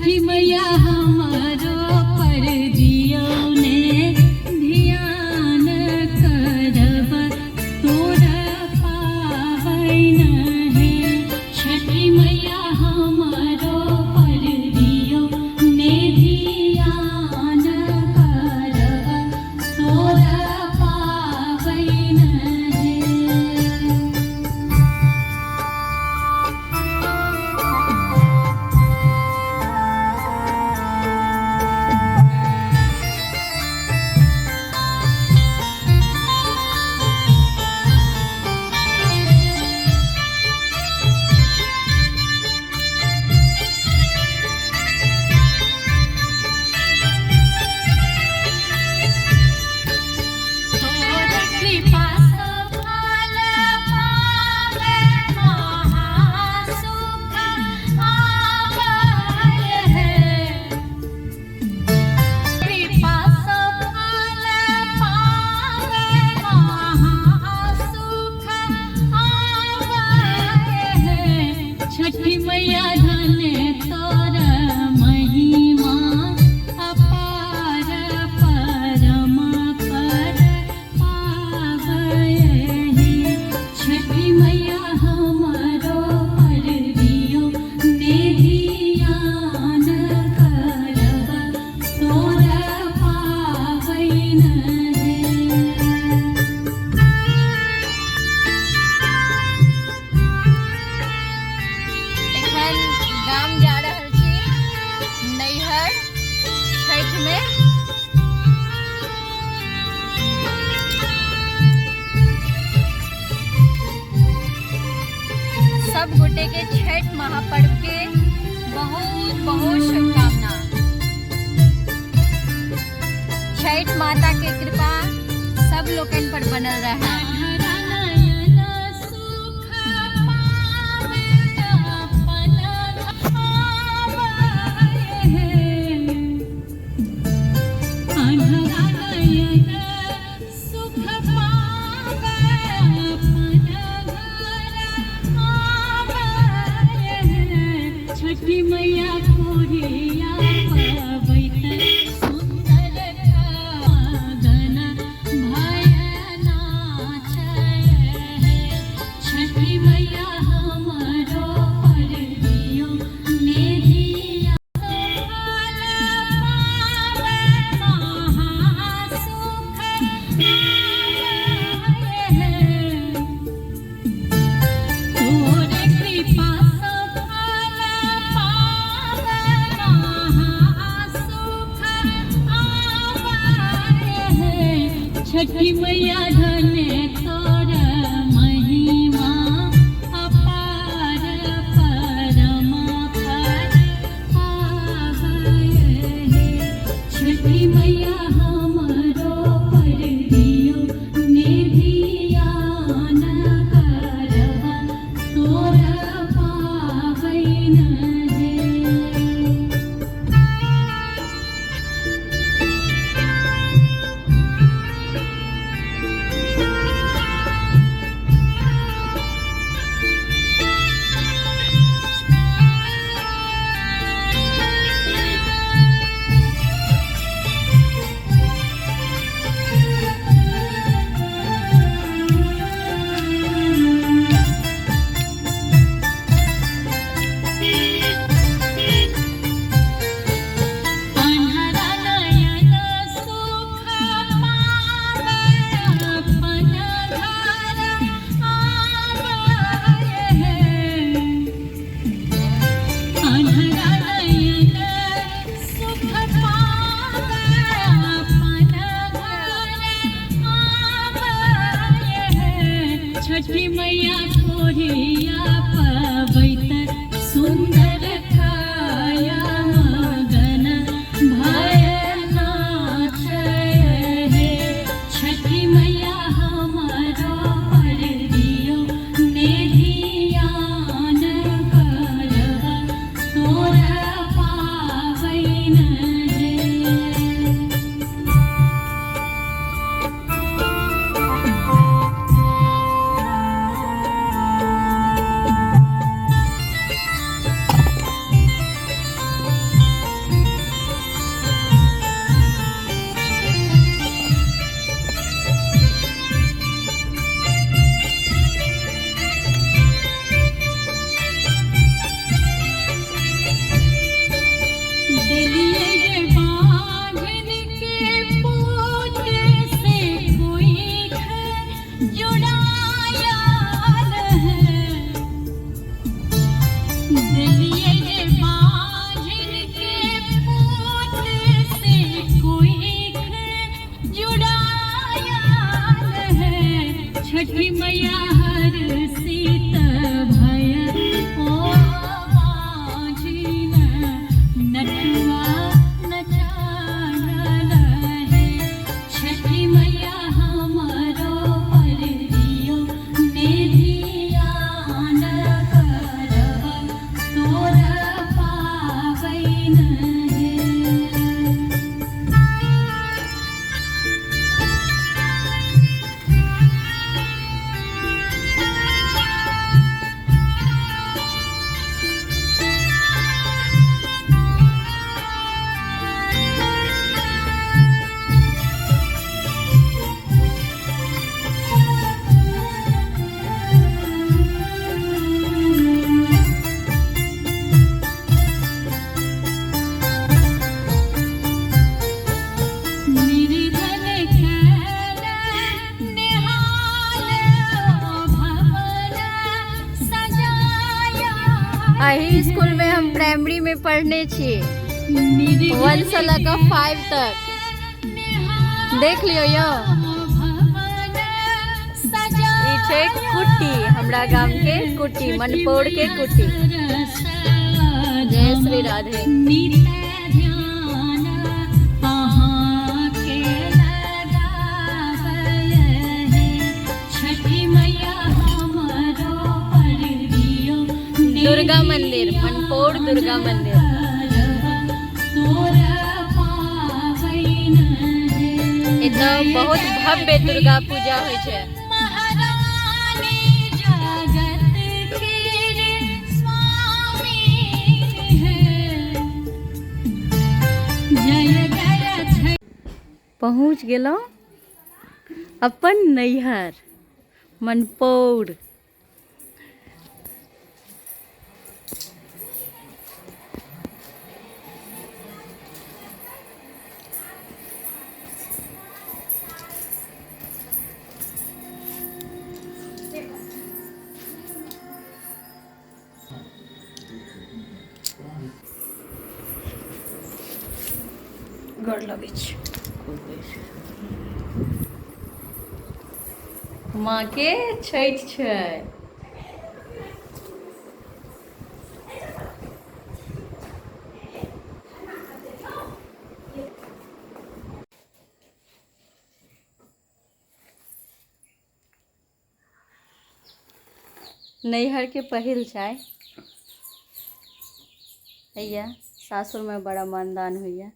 छठी मैया हमारो पर दियो ने ध्यान करब तोरा पावन है। छठी मैया हमारो पर दियो ने ध्यान करब तोरा पावन है। छठी मैया धन तोरा महिमा अपार परम पर पावै है। छठी मैया हमारो पर दियो ने ध्यान करब तोरा पावन है। गाम जा रहल छी नैहर छठ में। सब गोटे के छठ महापर्व के बहुत बहुत शुभकामना। छठ माता के कृपा सब लोगन पर बनल रहे। छठी मैया कोरिया पवैत सुंदर गाना भय नाचै है। छठी मैया हमारो पर दियो ने ध्यान महासुख है। तोरे कृपा छठी मैया धन तोरा महिमा अपार परम पर पावै है। छठी मैया हमारो पर दियो ने ध्यान करब तोरा पावन है। छठी मैया कोरिया पवैत सुंदर दिलिये रे बांझिन के पूत से कोई जुड़ाया है। छठी मैया हर सीत भय ओ बांझिन नटुआ नचाया है। छठी मैया हमरो पर दियो ने ध्यान करब तोर पावैन है। निर्धन कैल निहाल भवन सजाया। अही स्कूल में हम प्राइमरी में पढ़ने छी, 1 से लेकर 5 तक। देख लियो यो, ई छै कुट्टी, हमरा गाम के कुट्टी, मनपौर के कुट्टी। जय श्री राधे। नित ध्यान अहाँ के लगावय है। छठी मैया हमरो पर दियो दुर्गा मंदिर, मनपौर दुर्गा मंदिर। तोर पावैन है। एतऽ बहुत भव्य दुर्गा पूजा होइ छै। महारानी जगत के स्वामी है। जय जय छठ। पहुँच गेलहुँ अपन नैहर मनपौर। गोर लगै छी। माँ के छठि छै। नैहर के पहिल चाय हैया, सासुर में बड़ा मानदान होइया।